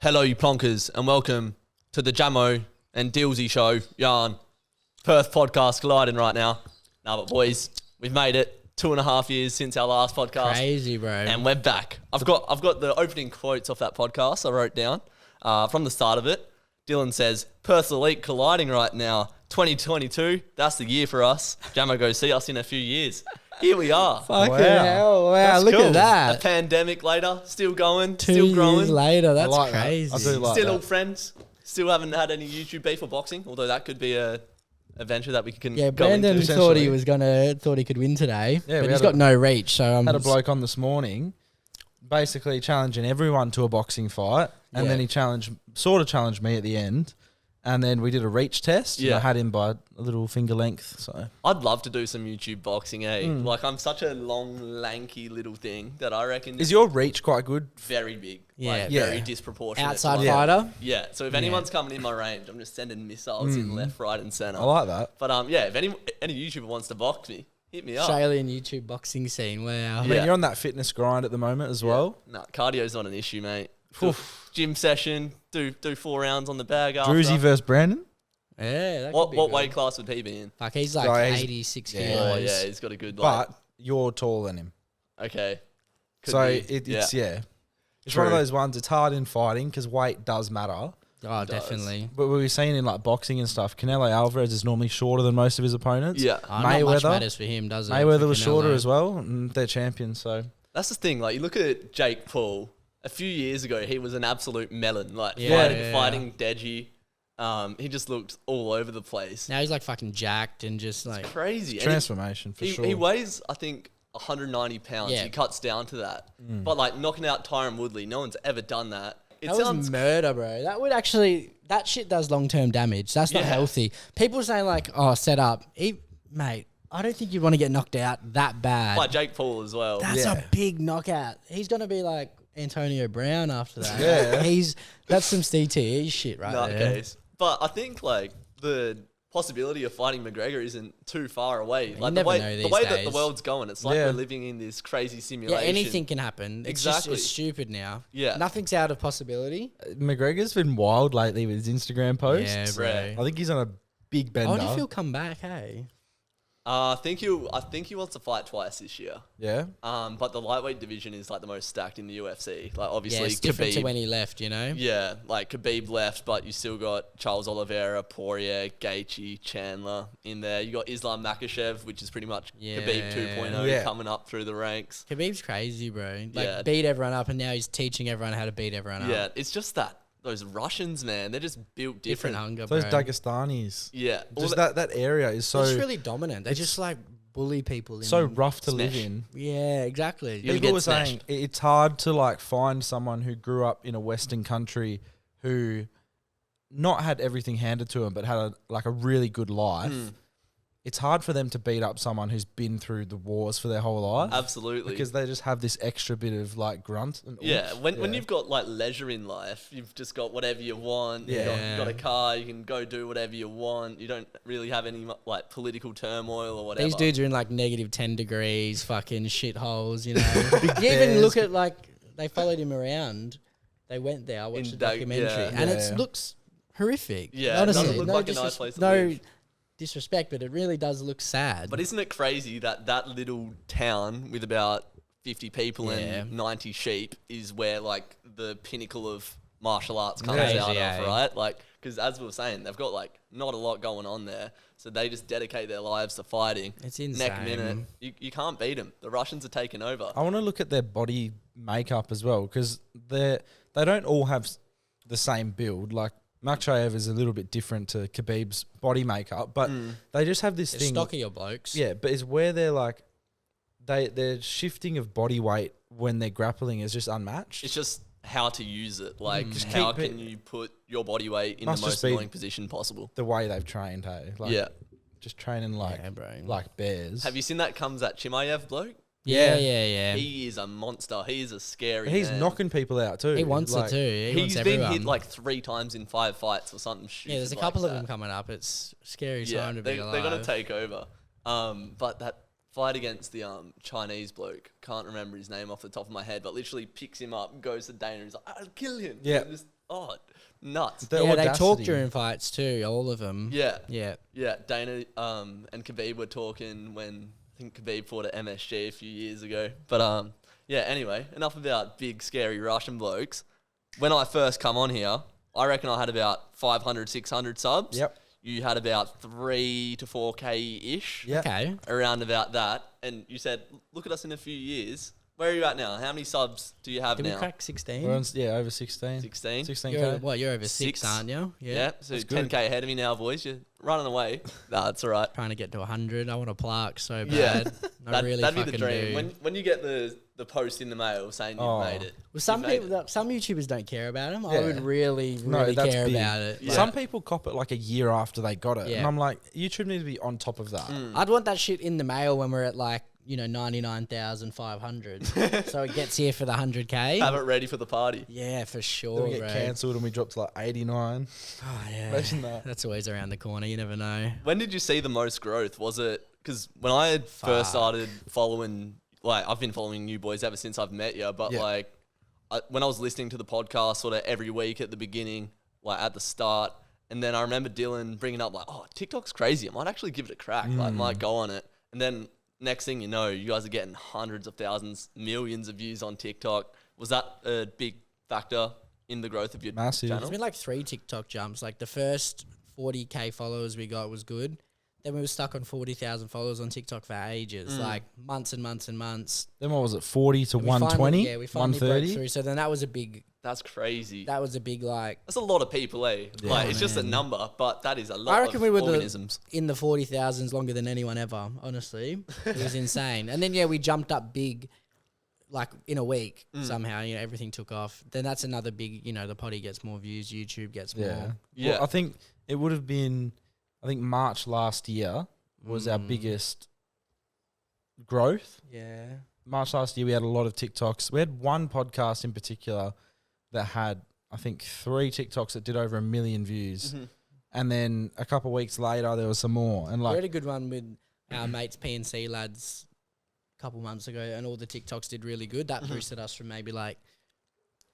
Hello, you plonkers, and welcome to the Jamo and Dylan Yarn Perth podcast colliding right now. Now, but boys, we've made it 2.5 years since our last podcast. Crazy, bro. And we're back. I've got the opening quotes off that podcast I wrote down from the start of it. Dylan says, Perth Elite colliding right now. 2022, that's the year for us. Jamo, go see us in a few years. Here we are. Fucking hell. Wow, look at that. A pandemic later, still going, 2 still growing. years later, that's like crazy. I do like Still that. all friends. Still haven't had any YouTube beef or boxing, although that could be a venture that we can Yeah, go Brandon into. thought he could win today, Yeah, but we he's had got no reach. So Had a bloke on this morning, basically challenging everyone to a boxing fight, and then he challenged me at the end, and then we did a reach test. And I had him by a little finger length. So I'd love to do some YouTube boxing, Like, I'm such a long, lanky little thing that I reckon is your reach quite good? very big. Yeah. Like, very disproportionate. outside to fighter. Yeah, so if anyone's coming in my range, I'm just sending missiles in left, right, and centre. I like that. But if any YouTuber wants to box me, hit me up. Australian YouTube boxing scene. Wow. I mean, you're on that fitness grind at the moment as well. Nah, cardio's not an issue, mate. Gym session, do 4 rounds on the bag after. Drewzy versus Brandon. Yeah. That What could be good. weight class would he be in? Fuck, he's like So he's- 86 yeah. kilos. Oh, yeah, he's got a good, like... But you're taller than him. Okay. Could So be. it's It's True. one of those ones, it's hard in fighting because weight does matter. Oh, definitely. But we were seeing in like boxing and stuff, Canelo Alvarez is normally shorter than most of his opponents. Yeah. Oh, not much Mayweather- matters for him, does it? Mayweather For was Canelo? shorter as well, and they're champions, so... That's the thing. Like, you look at Jake Paul. A few years ago, he was an absolute melon. Like, Yeah. fighting Deji. He just looked all over the place. Now he's like fucking jacked and just like... Crazy. And Transformation, for sure. he weighs, I think, 190 pounds. Yeah. He cuts down to that. But, like, knocking out Tyron Woodley, no one's ever done that. It That sounds... was murder, bro. That would actually... That shit does long-term damage. That's not healthy. People saying like, oh, set up. Mate, I don't think you'd want to get knocked out that bad. Like Jake Paul as well. That's a big knockout. He's going to be like Antonio Brown after that. Yeah. That's some CTE shit right there. Nutcase. But I think, like, the possibility of fighting McGregor isn't too far away. Like, the never way, know the these way that the days. world's going, it's like we're living in this crazy Yeah, simulation. anything can happen. It's Exactly. just, it's stupid now. Yeah. Nothing's out of possibility. McGregor's been wild lately with his Instagram posts. Yeah, bro. Right. I think he's on a big bender. I wonder if he'll come back, hey? I think he wants to fight twice this year. Yeah? But the lightweight division is like the most stacked in the UFC. Like, Yeah, obviously it's different to Khabib. when he left, you know? Yeah, like Khabib left, but you still got Charles Oliveira, Poirier, Gaethje, Chandler in there. You got Islam Makhachev, which is pretty much Khabib 2.0 Yeah. coming up through the ranks. Khabib's crazy, bro. Like, Yeah. beat everyone up, and now he's teaching everyone how to beat everyone up. Yeah, it's just that those Russians, man, they're just built Different different. hunger, Those bro. Dagestanis. Yeah, all Just that- that area is so They're just really dominant. They just like bully people. so in, rough to Smash. live in. Yeah, exactly. You People get were saying smashed. it's hard to like find someone who grew up in a Western country who not had everything handed to them, but had a really good life. It's hard for them to beat up someone who's been through the wars for their whole life. Absolutely. Because they just have this extra bit of like grunt. And Yeah, oomph. when you've got like leisure in life, you've just got whatever you want. Yeah. You've got a car, you can go do whatever you want. You don't really have any like political turmoil or whatever. These dudes are in like negative 10 degrees, fucking shitholes, you know. You even look at like, they followed him around. They went there, I watched the documentary, and it looks horrific. Yeah, it honestly. doesn't look like a nice place to no live. disrespect, but it really does look sad. But isn't it crazy that that little town with about 50 people Yeah. and 90 sheep is where like the pinnacle of martial arts comes Crazy, out eh? of, right? Like, because as we were saying, they've got like not a lot going on there. So they just dedicate their lives to fighting. It's Neck insane. minute. You can't beat them. The Russians are taking over. I want to look at their body makeup as well because they don't all have the same build. Like Makhachev is a little bit different to Khabib's body makeup, but they just have this They're thing. stockier blokes. Yeah, but it's where they're like their shifting of body weight when they're grappling is just unmatched. It's just how to use it. Like, Just how keep it- can you put your body weight in the Must just most be- annoying position possible? the way they've trained, hey, like, Yeah. just training like Yeah, bro. like bears. Have you seen that Kamzat Chimaev bloke? Yeah. He is a monster. He is a scary He's man. knocking people out too. He wants like, it too. He He's wants been everyone. hit like 3 times in 5 fights or something stupid. Yeah, there's a like couple of that. them coming up. It's scary Yeah, time to they're be alive. going to take over. But that fight against the Chinese bloke, can't remember his name off the top of my head, but literally picks him up, goes to Dana, he's like, I'll kill him. Yeah. And just Oh, nuts. The Yeah, they talk audacity. during fights too, all of them. Yeah. Yeah. Yeah, Dana and Khabib were talking when I think Khabib fought at MSG a few years ago. But yeah, anyway, enough about big, scary Russian blokes. When I first come on here, I reckon I had about 500, 600 subs. Yep. You had about 3 to 4K-ish. Yeah. Okay. Around about that. And you said, look at us in a few years. Where are you at now? How many subs do you have Did now? we crack 16? We're on, yeah, over 16. 16? 16K. You're over 6, Six. aren't you? Yeah, so That's 10K good. ahead of me now, boys. You're running away. Nah, that's all right. Trying to get to 100. I want a plaque so Yeah. bad. I really that'd fucking be the dream. do. When you get the post in the mail saying you've made it. Well, some you've made people, some YouTubers don't care about them. I Yeah. would really No, that's care big. about it. Yeah. Some people cop it like a year after they got it. Yeah. And I'm like, YouTube needs to be on top of that. I'd want that shit in the mail when we're at like, 99,500. So it gets here for the 100K. Have it ready for the party. Yeah, for Then sure, we get bro. cancelled and we drop to like 89. Oh, yeah. Imagine that. That's always around the corner. You never know. When did you see the most growth? Was it because when I had first started following, like I've been following you boys ever since I've met you, but Yeah. like when I was listening to the podcast sort of every week at the beginning, like at the start, and then I remember Dylan bringing up like, oh, TikTok's crazy. I might actually give it a crack. Like, might go on it, and then next thing you know, you guys are getting hundreds of thousands, millions of views on TikTok. Was that a big factor in the growth of your Massive. There's channel? been like 3 TikTok jumps. Like the first 40K followers we got was good. Then we were stuck on 40,000 followers on TikTok for ages, like months and months and months. Then what was it, 40 to We 120? finally, we finally broke 130? through. So then that was a big That's crazy. like, That's a lot of people, eh? Yeah. Like, it's just a number, but that is a lot I reckon of we were organisms. in the 40,000s longer than anyone ever, honestly. It was insane. And then, yeah, we jumped up big, like in a week somehow, everything took off. Then that's another big, the potty gets more views, YouTube gets Yeah. more. Yeah. Well, I think it would have been, March last year was our biggest growth. Yeah. March last year, we had a lot of TikToks. We had one podcast in particular that had, I think, 3 TikToks that did over 1 million views. And then a couple of weeks later, there was some more. And We had like, a good one with our mates, PNC lads, a couple months ago, and all the TikToks did really good. That boosted us from maybe like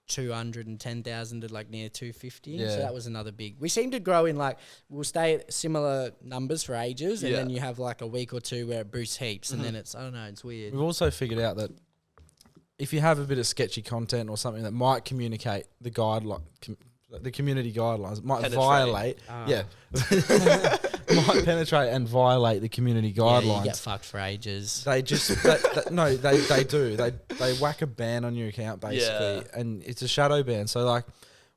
210,000 to like near 250. Yeah. So that was another big. We seem to grow in like, we'll stay at similar numbers for ages, and Yeah. then you have like a week or two where it boosts heaps, and then it's, I don't know, it's weird. we've also figured out that if you have a bit of sketchy content or something that might communicate the the community guidelines, it might Penetrate. violate, might penetrate and violate the community Yeah, guidelines. you get fucked for ages. They just they do. They whack a ban on your account basically, Yeah. and it's a shadow ban. So like,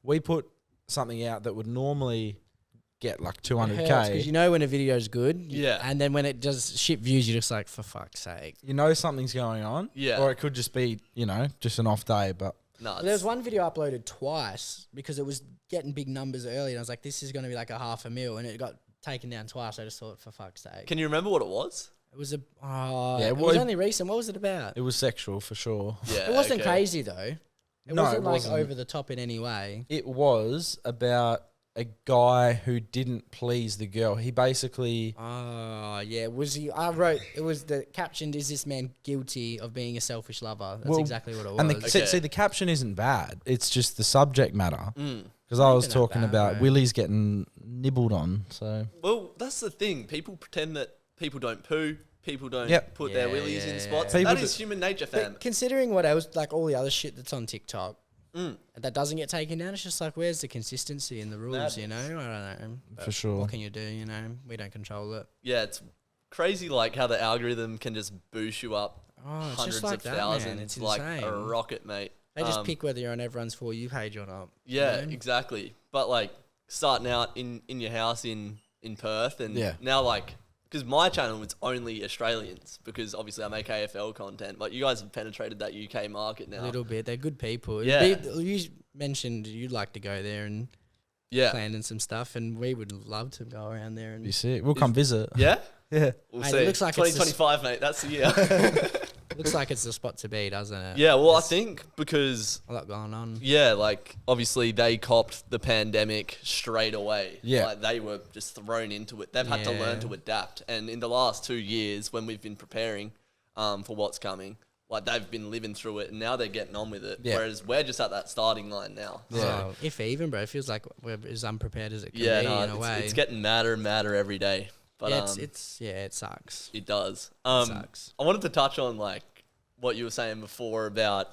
we put something out that would normally get like Because 200K. when a video's good, Yeah. and then when it does shit views, you're just like, for fuck's sake. You know something's going on, Yeah. or it could just be just an off day. But No, There was one video uploaded twice because it was getting big numbers early, and I was like, this is going to be like a 500,000, and it got taken down twice. I just thought, for fuck's sake. Can you remember what it was? It was it well, was only recent. What was it about? it was sexual for sure. Yeah, It wasn't okay. crazy though. It No, wasn't it like wasn't. over the top in any way. It was about a guy who didn't please the girl. He basically Oh yeah, was he? I wrote it was the captioned, "Is this man guilty of being a selfish lover?" That's Well, exactly what it was. and Okay. see the caption isn't bad. It's just the subject matter. Because I was Even that talking bad, about bro. Willie's getting nibbled on. So Well, that's the thing. People pretend that people don't poo, people don't Yep. put their Yeah, willies in yeah, spots. yeah. People That is human nature, fam. But considering what else, like all the other shit that's on TikTok, that doesn't get taken down, it's just like, where's the consistency in the rules? Madness. You know, I don't know. For But sure. What can you do? You know, we don't control it. Yeah, it's crazy like how the algorithm can just boost you up Oh, it's hundreds just like of that, thousands man. It's like insane. a rocket, mate. They just pick whether you're on everyone's For You page or not. Yeah, you know? exactly. But like starting out in your house in Perth, and Yeah. now like because my channel was only Australians because obviously I make AFL content, but you guys have penetrated that UK market now. A little bit. They're good people. Yeah. You mentioned you'd like to go there and Yeah, plan in some stuff, and we would love to go around there. And you see, we'll come visit. yeah. Yeah. We'll Mate, see. it looks like it's 2025, mate. That's the year. looks like it's the spot to be, doesn't it? Yeah, well, I There's think because a lot going on. yeah, like obviously they copped the pandemic straight away. Yeah. Like they were just thrown into it. They've had to learn Yeah. to adapt. And in the last 2 years, when we've been preparing for what's coming, like they've been living through it and now they're getting on with it. Yeah. Whereas we're just at that starting line now. Yeah. So, If even, bro, it feels like we're as unprepared as it can be in a way. it's getting madder and madder every day. But it sucks. it does. It sucks. I wanted to touch on like what you were saying before about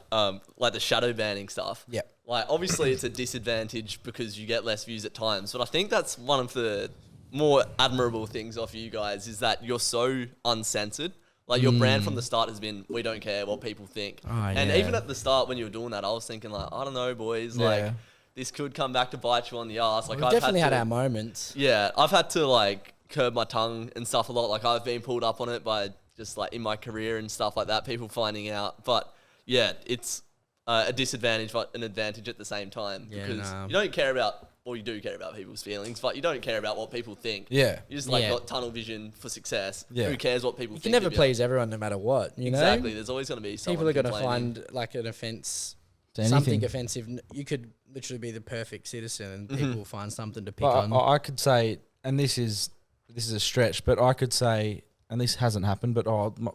like the shadow banning stuff. Yeah. Like obviously it's a disadvantage because you get less views at times, but I think that's one of the more admirable things of you guys is that you're so uncensored. Like your brand from the start has been, we don't care what people think. Oh, and yeah. even at the start when you were doing that, I was thinking like, I don't know, boys, Yeah. like this could come back to bite you on the ass. Like We've definitely had our moments. Yeah, I've had to like curb my tongue and stuff a lot. Like I've been pulled up on it by just like in my career and stuff like that, people finding out. But yeah, it's a disadvantage but an advantage at the same time because you don't care about, well, you do care about people's feelings, but you don't care about what people think. Yeah. You just like got tunnel vision for success. Yeah. Who cares what people You think? can never of you? please everyone no matter what, you know? Exactly. There's always going to be someone People are going to complaining. find like an offence, To something anything. offensive. You could literally be the perfect citizen and people will find something to pick But on. I could say, and this is a stretch, but I could say, and this hasn't happened, but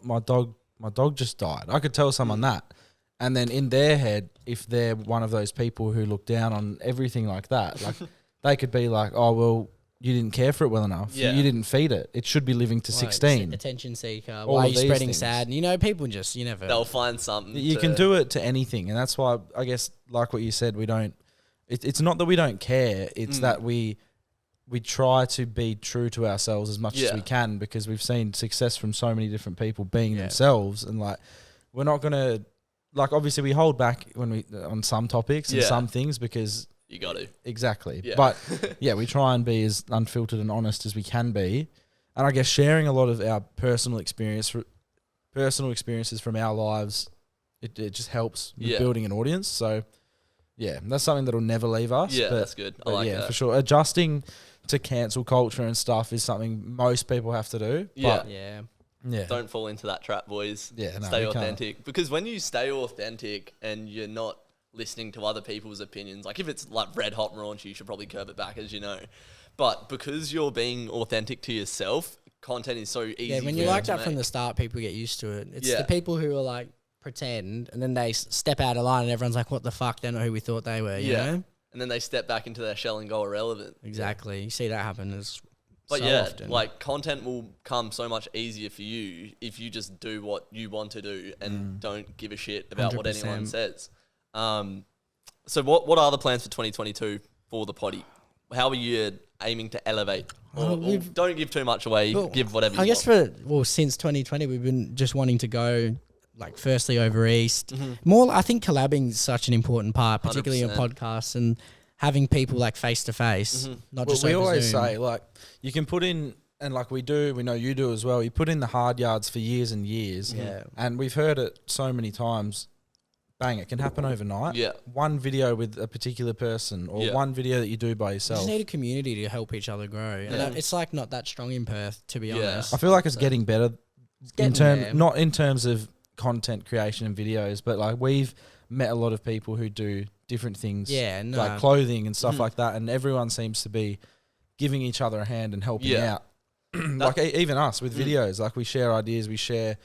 my dog just died. I could tell someone that. And then in their head, if they're one of those people who look down on everything like that, like they could be like, oh, well, you didn't care for it well enough. Yeah. You didn't feed it. It should be living to Like, 16. attention seeker. All Why are of you these spreading things. sad? And, you know, people just, you never. They'll find something. You can do it to anything. And that's why, I guess, like what you said, we don't, it's not that we don't care. It's that we try to be true to ourselves as much as we can because we've seen success from so many different people being themselves. And like, we're not going to, like, obviously we hold back when we, on some topics and some things because You got to. exactly. Yeah. But yeah, we try and be as unfiltered and honest as we can be. And I guess sharing a lot of our personal experiences from our lives, it just helps with building an audience. So yeah, that's something that'll never leave us. Yeah, but, that's good. I like that. for sure. Adjusting to cancel culture and stuff is something most people have to do. Yeah. But Yeah. yeah. Don't fall into that trap, boys. Yeah, no, Stay we can't. authentic. Because when you stay authentic and you're not listening to other people's opinions, like if it's like red hot and raunchy, you should probably curb it back, as you know. But because you're being authentic to yourself, content is so easy. Yeah, when for you like to that from make. the start, people get used to it. It's Yeah. the people who are like pretend and then they step out of line and everyone's like, what the fuck? They're not who we thought they were, you know? And then they step back into their shell and go irrelevant. Exactly. You see that happen as But so yeah, often. like content will come so much easier for you if you just do what you want to do and don't give a shit about what anyone 100%. says. So what are the plans for 2022 for the potty? How are you aiming to elevate? Or don't give too much away. Well, give whatever you I guess want. since 2020, we've been just wanting to go, like, firstly over East. More, I think collabing is such an important part, particularly on 100%. podcasts and having people like face to face, not Well, just we over always Zoom. say, like, you can put in, and like we know you do as well, you put in the hard yards for years and years. Yeah. And we've heard it so many times. Bang, it can happen overnight. Yeah. One video with a particular person or one video that you do by You yourself. just need a community to help each other grow. And it's like not that strong in Perth, to be Yeah. honest. I feel like it's getting better getting there. not in terms of content creation and videos, but like we've met a lot of people who do different things. Yeah, no. Like clothing and stuff like that, and everyone seems to be giving each other a hand and helping out. Like even us with videos, like we share ideas, we share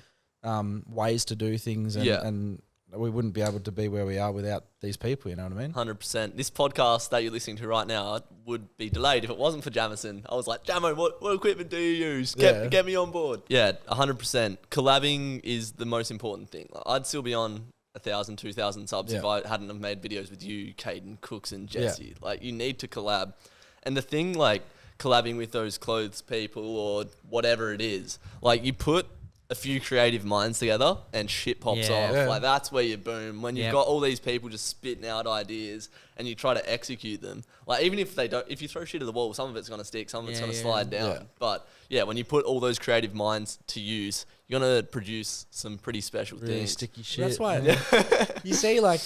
ways to do things, and we wouldn't be able to be where we are without these people, you know what I mean? 100%. This podcast that you're listening to right now would be delayed if it wasn't for Jamison. I was like, Jamo, what equipment do you use? Get me on board. Yeah, 100%. Collabing is the most important thing. Like, I'd still be on 1,000, 2,000 subs if I hadn't have made videos with you, Caden, Cooks, and Jesse. Like, you need to collab. And the thing, like, collabing with those clothes people or whatever it is, like, you put a few creative minds together and shit pops off. Yeah. Like, that's where you boom. When you've got all these people just spitting out ideas and you try to execute them, like, even if they don't, if you throw shit at the wall, some of it's going to stick, some of it's going to slide down. Yeah. But yeah, when you put all those creative minds to use, you're going to produce some pretty special Really things. sticky shit. That's why you see, like,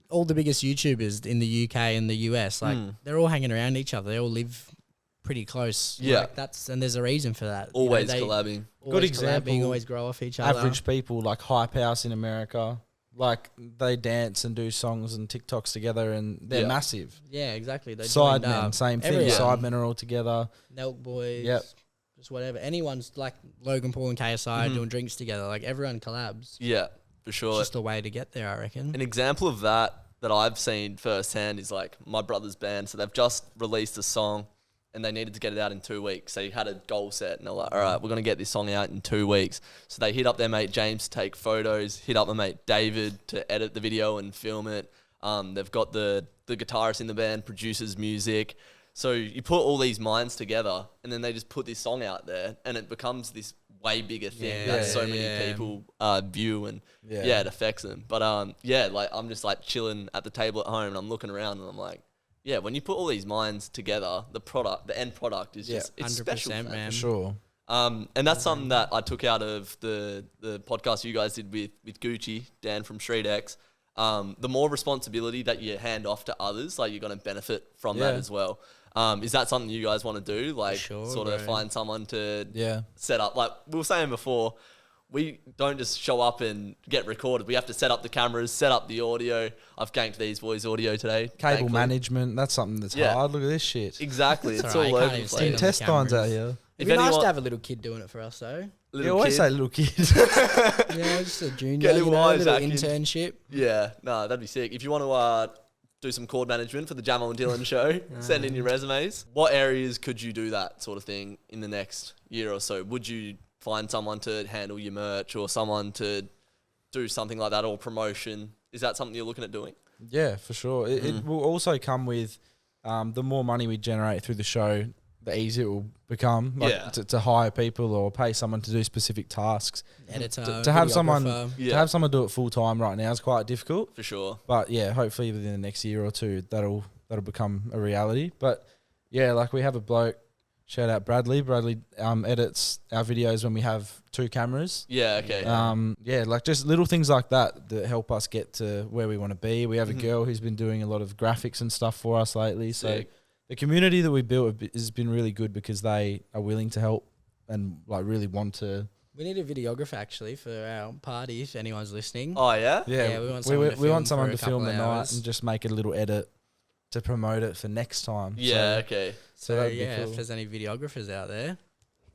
all the biggest YouTubers in the UK and the US, like, they're all hanging around each other. They all live pretty close. Yeah. Like, and there's a reason for that. Always they collabing. always Good example, collabing, always grow off each other. Average people like Hype House in America, like they dance and do songs and TikToks together, and they're massive. Yeah, exactly. They Sidemen, same thing. Everyone. Sidemen are all together. Nelk Boys. Yep. Just whatever. Anyone's like Logan Paul and KSI doing drinks together. Like, everyone collabs. Yeah. For sure. It's just the way to get there, I reckon. An example of that I've seen firsthand is like my brother's band. So they've just released a song and they needed to get it out in 2 weeks. So you had a goal set and they're like, all right, we're going to get this song out in 2 weeks. So they hit up their mate James to take photos, hit up my mate David to edit the video and film it. They've got the guitarist in the band, produces music. So you put all these minds together and then they just put this song out there and it becomes this way bigger thing that so many people view and it affects them. But like I'm just like chilling at the table at home and I'm looking around and I'm like, yeah, when you put all these minds together, the end product is just it's 100%, special, man. For sure. And that's something that I took out of the podcast you guys did with Gucci, Dan from Street X. The more responsibility that you hand off to others, like you're going to benefit from that as well. Is that something you guys want to do? Like sort of find someone to set up? Like we were saying before, we don't just show up and get recorded. We have to set up the cameras, set up the audio. I've ganked these boys' audio today. Cable management, that's something that's hard. Look at this shit. Exactly. It's all all right, over the you can't even see place. them. Test lines out here. It'd be nice to have a little kid doing it for us, though. You always say little kid. Yeah, just a junior, Get him a little Isaac internship. Yeah, no, that'd be sick. If you want to do some chord management for the Jamo and Dylan show, send in your resumes. What areas could you do that sort of thing in the next year or so? Would you find someone to handle your merch or someone to do something like that or promotion? Is that something you're looking at doing? Yeah, for sure. It will also come with the more money we generate through the show, the easier it will become. Like to hire people or pay someone to do specific tasks. Editor, to have someone do it full time right now is quite difficult. For sure. But yeah, hopefully within the next year or two that'll become a reality. But yeah, like we have a bloke, shout out Bradley. Bradley edits our videos when we have 2 cameras. Yeah, okay. Like just little things like that help us get to where we want to be. We have a girl who's been doing a lot of graphics and stuff for us lately. Sick. So the community that we built has been really good because they are willing to help and like really want to. We need a videographer actually for our party if anyone's listening. Oh yeah? Yeah, we want someone to film the night and just make a little edit to promote it for next time. Yeah, okay. So if there's any videographers out there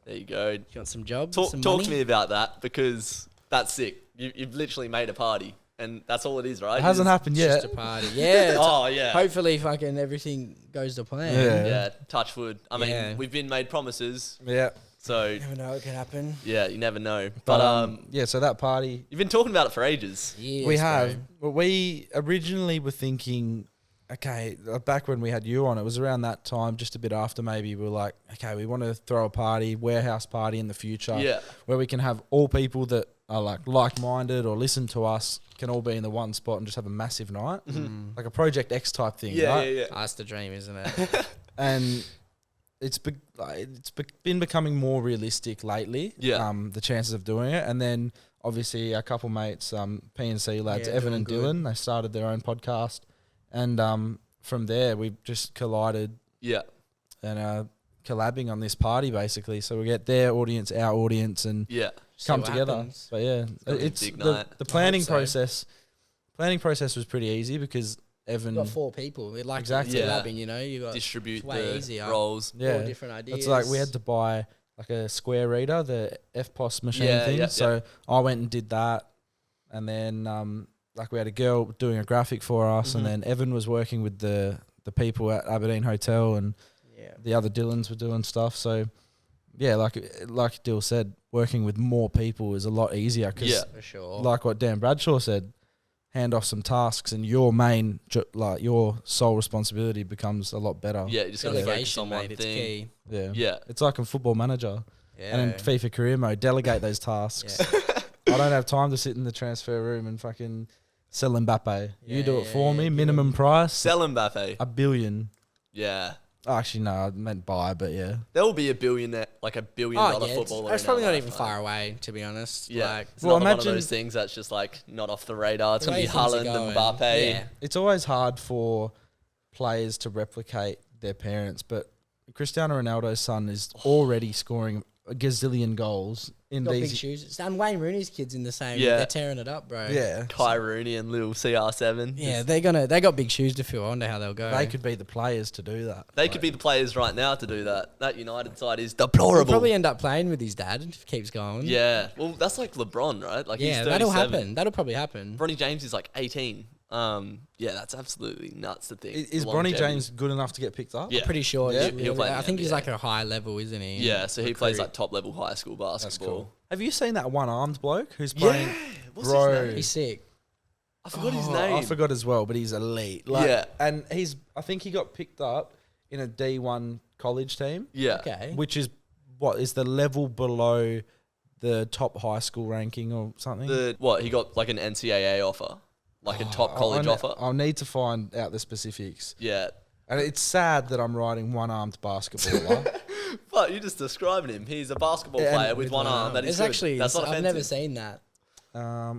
you go. You want some jobs? Talk to me about that because that's sick. You've literally made a party. And that's all it is, right? It hasn't happened yet. Just a party. Yeah. Yeah. Hopefully fucking everything goes to plan. Yeah. Touch wood. I mean, we've been made promises. Yeah. So you never know what can happen. Yeah, you never know. But so that party. You've been talking about it for ages. Years, we have. Well, we originally were thinking, okay, back when we had you on, it was around that time, just a bit after maybe, we were like, okay, we want to throw a party, warehouse party in the future. Yeah. Where we can have all people that are like-minded or listen to us can all be in the one spot and just have a massive night. Like a Project X type thing, right? Yeah. That's the dream, isn't it? And it's been becoming more realistic lately. Yeah. The chances of doing it. And then obviously our couple mates, P&C lads, Evan and Dylan, they started their own podcast. And from there, we've just collided. Yeah. And collabing on this party, basically. So we get their audience, our audience, and come together. Happens. But yeah, it's the planning process. Planning process was pretty easy because Evan got 4 people. It like exactly collabing, you know. You got distribute way the easier. roles. 4 different ideas. It's like we had to buy like a square reader, the FPOS machine thing. So I went and did that, and then like we had a girl doing a graphic for us, and then Evan was working with the people at Aberdeen Hotel, and the other Dylans were doing stuff. So yeah, like Dill said, working with more people is a lot easier because, for sure. like what Dan Bradshaw said, hand off some tasks and your your sole responsibility becomes a lot better. Yeah, you just got to focus on one thing. It's thing. key. Yeah, it's like in Football Manager and in FIFA Career Mode, delegate those tasks. I don't have time to sit in the transfer room and fucking sell Mbappe. You do it for me, minimum price. Sell Mbappe. $1 billion. Yeah. Actually, no, I meant buy, but yeah. There will be a billionaire, like $1 billion footballer. It's probably not even far away, to be honest. Yeah. Like, it's not one of those things that's just like not off the radar. It's going to be Haaland and Mbappe. Yeah. It's always hard for players to replicate their parents, but Cristiano Ronaldo's son is already scoring a gazillion goals in Got big these. shoes. And Wayne Rooney's kids in the same. Yeah. They're tearing it up, bro. Yeah, Kai Rooney and little CR7. Yeah, they got big shoes to fill. I wonder how they'll go. they could be the players to do that. They could be the players right now to do that. That United side is He'll deplorable. probably end up playing with his dad if he keeps going. Yeah. Well, that's like LeBron, right? Like Yeah, he's 37. that'll happen. That'll probably happen. Bronny James is like 18. Yeah, that's absolutely nuts to think. Is The Bronny longevity. James good enough to get picked up? Yeah. Pretty sure. Yeah? He'll play in I the think he's NBA. like a high level, isn't he? Yeah, so he plays Recruit. like top level high school basketball. That's cool. Have you seen that one-armed bloke who's playing? What's Bro. his name? He's sick. I forgot his Oh, name. I forgot as well, but he's elite. Yeah. And I think he got picked up in a D1 college team, Yeah. Okay. which is the level below the top high school ranking or something. He got like an NCAA offer, like a top college offer. I'll need to find out the specifics. Yeah. And it's sad that I'm writing one-armed basketballer. But you're just describing him. He's a basketball Yeah, player with one arm. That is It's good. actually. That's not I've offensive. never seen that.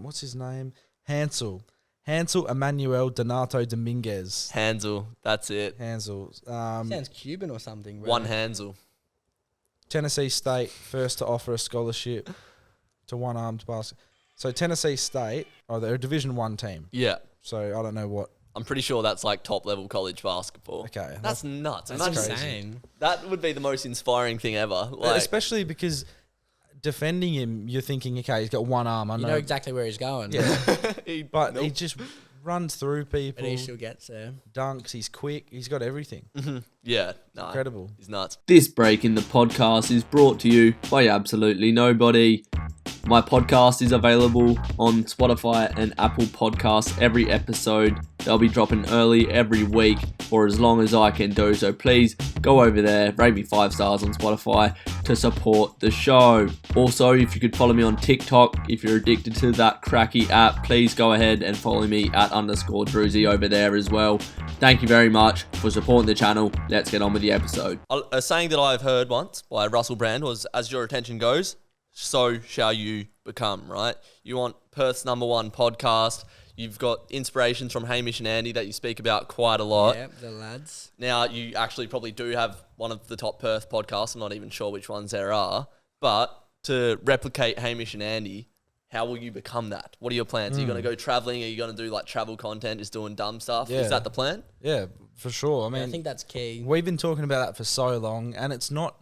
What's his name? Hansel Emmanuel Donato Dominguez. Hansel. That's it. Hansel. Sounds Cuban or something. Bro. One Hansel. Tennessee State first to offer a scholarship to one-armed basketball. So Tennessee State, they're a Division 1 team. Yeah. So I don't know what. I'm pretty sure that's like top level college basketball. Okay. That's nuts. That's Imagine- insane. That would be the most inspiring thing ever. Like, especially because defending him, you're thinking, okay, he's got one arm. I You know. know exactly where he's going. Yeah. But nope. he just runs through people, But he still gets there. dunks, he's quick, he's got everything. Yeah, no, Incredible. he's nuts. This break in the podcast is brought to you by absolutely nobody. My podcast is available on Spotify and Apple Podcasts every episode. They'll be dropping early every week for as long as I can do. So please go over there, rate me 5 stars on Spotify to support the show. Also, if you could follow me on TikTok, if you're addicted to that cracky app, please go ahead and follow me at _Drewzy over there as well. Thank you very much for supporting the channel. Let's get on with the episode. A saying that I've heard once by Russell Brand was, as your attention goes, so shall you become, right? You want Perth's #1 podcast. You've got inspirations from Hamish and Andy that you speak about quite a lot. Yeah, the lads. Now, you actually probably do have one of the top Perth podcasts. I'm not even sure which ones there are. But to replicate Hamish and Andy, how will you become that? What are your plans? Are you going to go traveling? Are you going to do like travel content, just doing dumb stuff? Yeah. Is that the plan? Yeah, for sure. I mean, I think that's key. we've been talking about that for so long, and it's not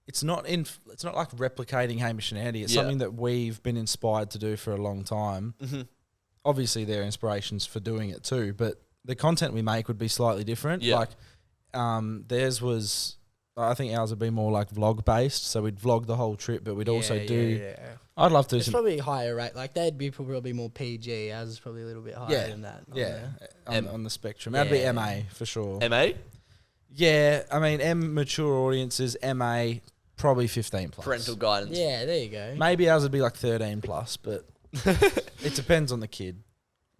like replicating Hamish and Andy. It's Yeah. something that we've been inspired to do for a long time. Mm-hmm. Obviously, they're inspirations for doing it too, but the content we make would be slightly different. Yeah. Like, theirs was, I think ours would be more like vlog based. So we'd vlog the whole trip, but we'd also do. Yeah. I'd love to do It's some. probably higher rate. Like they'd be probably more PG. Ours is probably a little bit higher than that. Yeah, M. on the spectrum. That'd be Yeah. MA for sure. MA? Yeah, I mean, M mature audiences, MA probably 15 plus. Parental guidance. Yeah, there you go. Maybe ours would be like 13 plus, but it depends on the kid.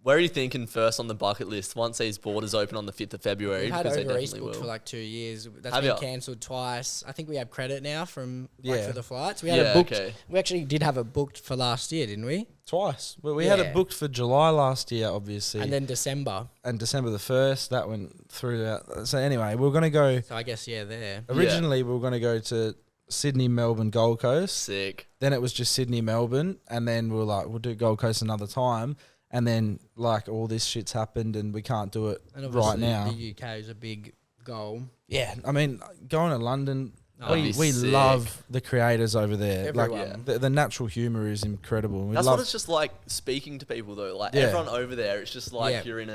Where are you thinking first on the bucket list once these borders open on the 5th of February? We've had Because they over East definitely booked will. for like 2 years. That's Have been ya? cancelled twice. I think we have credit now from Yeah. for the flights. We had Yeah, it booked. okay. We actually did have it booked for last year, didn't we? Twice. Well, we had it Yeah. booked for July last year, obviously. And then December. And December the 1st, that went through that. So anyway, we were going to go, So I guess there. originally we were going to go to Sydney, Melbourne, Gold Coast. Sick. Then it was just Sydney, Melbourne. And then we were like, we'll do Gold Coast another time. And then like all this shit's happened and we can't do it And right obviously now. the UK is a big goal. Yeah, I mean, going to London, That'd we be sick. love the creators over there. Everyone. Like the natural humor is incredible. We That's love what it's just like speaking to people though. Like Yeah. everyone over there, it's just like Yeah. you're in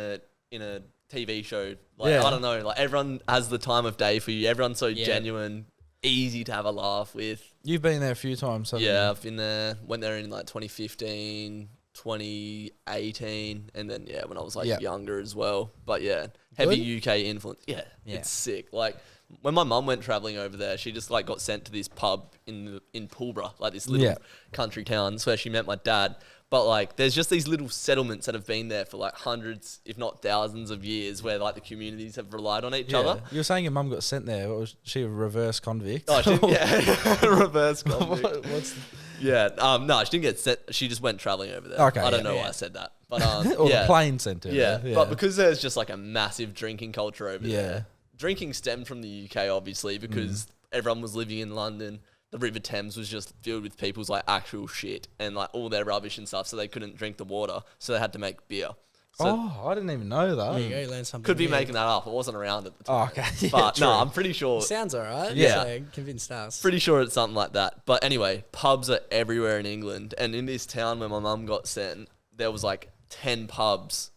a TV show. Like Yeah. I don't know, like everyone has the time of day for you. Everyone's so Yeah. genuine, easy to have a laugh with. You've been there a few times, haven't Yeah, you? I've been there. Went there in like 2015, 2018, and then when I was like Yeah. younger as well. But yeah, heavy Good? UK influence. Yeah, Yeah. it's sick. Like when my mum went traveling over there, she just like got sent to this pub in Pulborough, like this little Yeah. country town. That's where she met my dad. But like, there's just these little settlements that have been there for like hundreds, if not thousands, of years, where like the communities have relied on each other. You were saying your mum got sent there. What was she, a reverse convict? Oh, yeah, reverse convict. What's Yeah, no, she didn't get sent. She just went traveling over there. Okay, I don't yeah, know why yeah. I said that, but or yeah, the plane sent her? yeah. there, But because there's just like a massive drinking culture over Yeah. there. Drinking stemmed from the UK, obviously, because everyone was living in London. the River Thames was just filled with people's like actual shit and like all their rubbish and stuff, so they couldn't drink the water, so they had to make beer. So I didn't even know that. There you go, you learned something. could be new. making that up. I wasn't around at the time. Oh, okay. Yeah, But true. no, I'm pretty sure. Sounds alright. Yeah. So convinced us. Pretty sure it's something like that. But anyway, pubs are everywhere in England, and in this town where my mum got sent, there was like 10 pubs.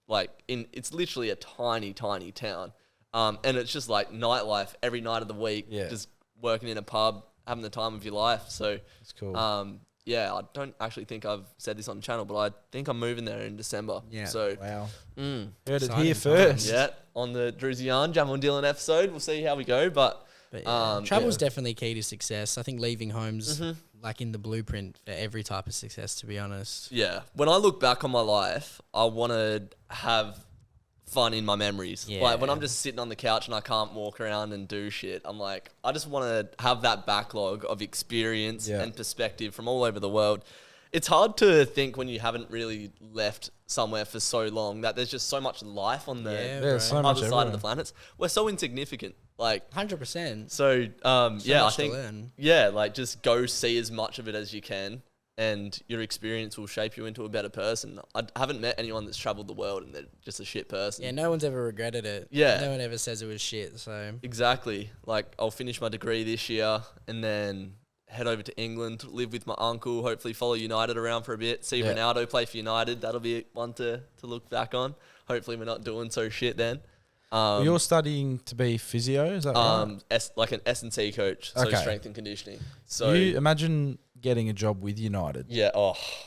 Like it's literally a tiny, tiny town, and it's just like nightlife every night of the week. Yeah. Just working in a pub, having the time of your life. So It's cool. yeah, I don't actually think I've said this on the channel, but I think I'm moving there in December. Yeah. So Wow. mm, Heard it Exciting here times. first. yeah, on the Drewzy Yarn, Jamo and Dylan episode, we'll see how we go. But Travel's yeah. definitely key to success. I think leaving home's like in the blueprint for every type of success, to be honest. Yeah. When I look back on my life, I want to have fun in my memories. Yeah. Like when I'm just sitting on the couch and I can't walk around and do shit, I'm like, I just want to have that backlog of experience Yeah. and perspective from all over the world. It's hard to think when you haven't really left somewhere for so long that there's just so much life on the Yeah, There's so much other side of everywhere. the planets. We're so insignificant. Like, 100%. so, yeah, I much to think, learn. yeah, like just go see as much of it as you can, and your experience will shape you into a better person. I haven't met anyone that's traveled the world and they're just a shit person. Yeah, no one's ever regretted it. Yeah. No one ever says it was shit, so. Exactly. Like, I'll finish my degree this year and then head over to England, live with my uncle, hopefully follow United around for a bit, see Yeah. Ronaldo play for United. That'll be one to look back on. Hopefully we're not doing so shit then. You're studying to be physio, is that right? Like an S&C coach, so Okay. strength and conditioning. So You imagine getting a job with United. yeah,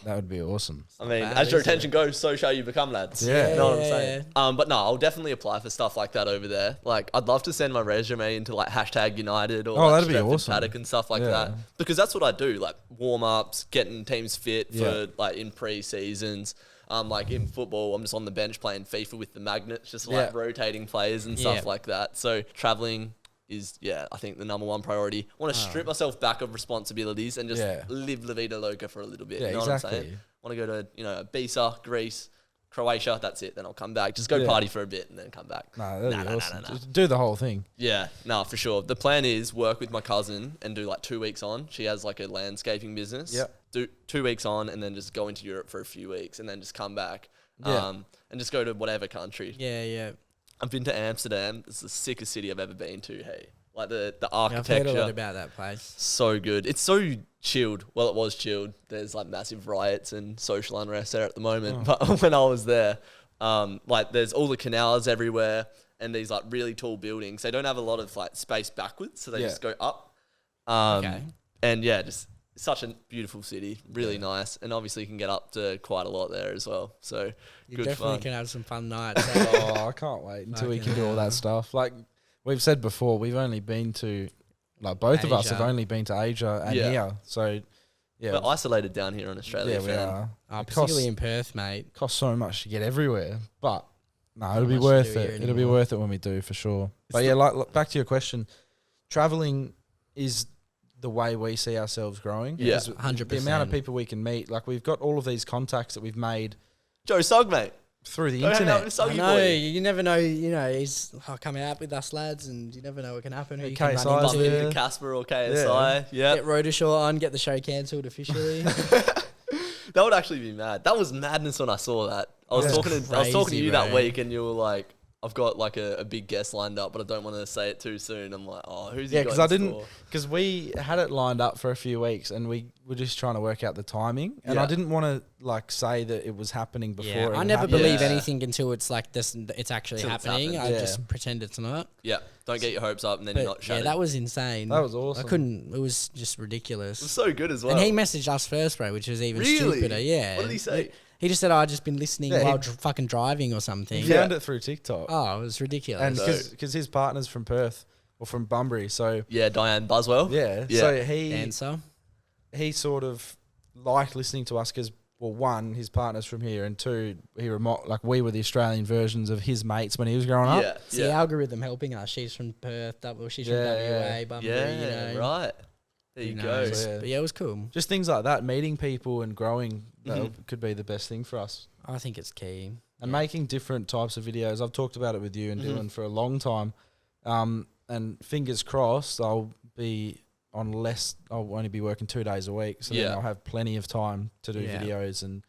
That would be awesome. I mean, bad, as your is it? attention goes, so shall you become, lads. Yeah. You know what I'm Yeah, saying? But no, I'll definitely apply for stuff like that over there. Like, I'd love to send my resume into like #United or Oh, like that'd be Strength and awesome. Paddock and stuff like Yeah. that. Because that's what I do, like warm-ups, getting teams fit for Yeah. like in pre-seasons. Like in football, I'm just on the bench playing FIFA with the magnets, just like Yeah. rotating players and Yeah. stuff like that. So traveling is, yeah, I think the number one priority. I want to strip myself back of responsibilities and just Yeah. live La Vida Loca for a little bit. Yeah, you know what I'm exactly. saying? Want to go to, Ibiza, Greece, Croatia, that's it. Then I'll come back. Just go Yeah. party for a bit and then come back. No, that'd be Nah. awesome. Just do the whole thing. Yeah, no, for sure. The plan is work with my cousin and do like 2 weeks on. She has like a landscaping business. Yep. Do 2 weeks on and then just go into Europe for a few weeks and then just come back. Yeah. And just go to whatever country. Yeah, yeah. I've been to Amsterdam. It's the sickest city I've ever been to. Hey, like the Yeah, I've architecture. heard a lot about that place. So good. It's so chilled. Well, it was chilled. There's like massive riots and social unrest there at the moment. But when I was there, like there's all the canals everywhere and these like really tall buildings. They don't have a lot of like space backwards, so they Yeah. just go up. Okay. And yeah, just such a beautiful city, really nice, and obviously you can get up to quite a lot there as well. So You good definitely fun. can have some fun nights. eh? Oh, I can't wait until we Fucking can do all hell. that stuff. Like we've said before, we've only been to, like both of us have Asia. only been to Asia and Yeah. here. So yeah, We're isolated down here in Australia. yeah, we fam. are. Oh, It particularly in Perth, mate. costs so much to get everywhere, but no, it'll Not be much to worth do it. here It'll be anymore. worth it when we do for sure. But yeah, like back to your question, traveling is the way we see ourselves growing. Yeah. Because 100%. The amount of people we can meet, like we've got all of these contacts that we've made Joe Sugg, mate. through the Go hang out internet. with I Suggy know, boy. you never know, he's coming out with us lads and you never know what can happen. Who you can KSI 's run Bump into. there. into Casper or KSI. Yeah. Get Rodashaw on, get the show cancelled officially. That would actually be mad. That was madness when I saw that. I was Yeah. talking to Crazy, you that bro. week, and you were like, "I've got like a big guest lined up, but I don't want to say it too soon." I'm like, "Oh, who's he Yeah, got because in I didn't, store?" because we had it lined up for a few weeks and we were just trying to work out the timing. And Yeah. I didn't want to like say that it was happening before. Yeah, it I never happened. believe Yeah. anything until it's like this. It's actually Till it's happening. happened. I Yeah. just pretend it's not. Yeah, don't get your hopes up, and then But you're not yeah, shattered. that was insane. That was awesome. I couldn't. It was just It was ridiculous. so good as well. And he messaged us first, bro, which was even Really? stupider. Yeah. What did he say? He just said, "Oh, I've just been listening Yeah, while he- fucking driving or something." He Yeah. found it through TikTok. Oh, it was ridiculous. And So- because his partner's from Perth or from Bunbury. So Yeah, Diane Buswell. yeah. Yeah. So he Answer. sort of liked listening to us because, well, one, his partner's from here, and two, like we were the Australian versions of his mates when he was growing up. Yeah, It's the algorithm helping us. She's from Perth. She's from Yeah, WA, Bunbury. yeah, you know. right. There you Who go. knows? So, yeah. But yeah, it was cool. Just things like that, meeting people and growing, that Mhm. could be the best thing for us. I think it's key. And making different types of videos. I've talked about it with you and Mhm. Dylan for a long time. And fingers crossed, I'll be on less. I'll only be working 2 days a week, so then I'll have plenty of time to do videos and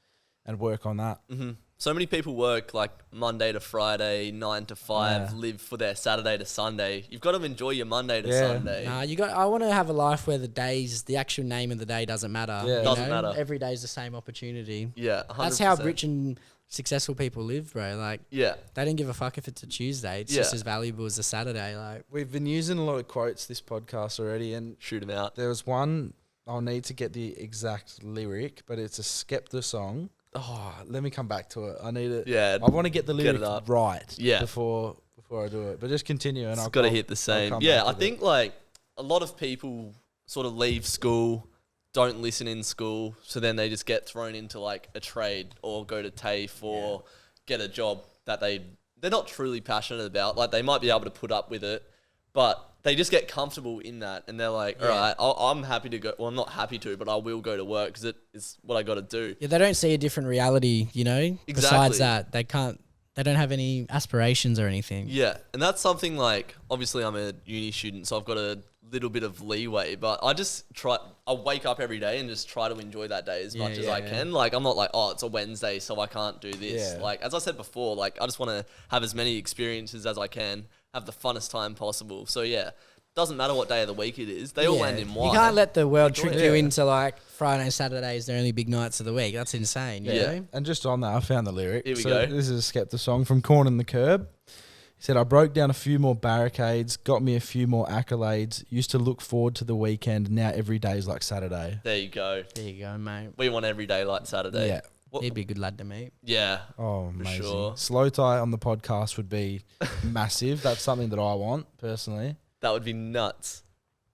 work on that. Mm-hmm. So many people work like Monday to Friday, 9 to 5, live for their Saturday to Sunday. You've got to enjoy your Monday to Sunday. Nah, I want to have a life where the actual name of the day doesn't matter. Yeah. Doesn't matter. Every day is the same opportunity. Yeah, 100%. That's how rich and successful people live, bro. Like, they don't give a fuck if it's a Tuesday. It's just as valuable as a Saturday. Like, we've been using a lot of quotes this podcast already, and shoot them out. there was one. I'll need to get the exact lyric, but it's a Skepta song. Oh, let me come back to it. I need it. Yeah, I want to get the lyric right. Yeah. Before I do it, but just continue, and It's I'll got to hit the same. Yeah, I think like a lot of people sort of leave school, don't listen in school, so then they just get thrown into like a trade or go to TAFE or get a job that they're not truly passionate about. Like they might be able to put up with it, but they just get comfortable in that, and they're like, all right, I'm happy to go. Well, I'm not happy to, but I will go to work because it is what I got to do. yeah, they don't see a different reality, you know? Exactly. Besides that, they don't have any aspirations or anything. Yeah, and that's something like, obviously I'm a uni student, so I've got a little bit of leeway, but I wake up every day and just try to enjoy that day as much as I can. Like, I'm not like, oh, it's a Wednesday, so I can't do this. Yeah. Like, as I said before, like, I just want to have as many experiences as I can, have the funnest time possible. So, yeah, doesn't matter what day of the week it is. They all land in one. You can't let the world trick it. you into like Friday and Saturday is the only big nights of the week. That's insane. You know? And just on that, I found the lyric. Here we go. This is a Skepta song from Corn and the Curb. He said, I broke down a few more barricades, got me a few more accolades, used to look forward to the weekend, now every day's like Saturday. There you go. There you go, mate. We want every day like Saturday. Yeah. He'd be a good lad to meet. Yeah. Oh, amazing. sure. Slow tie on the podcast would be massive. That's something that I want, personally. That would be nuts.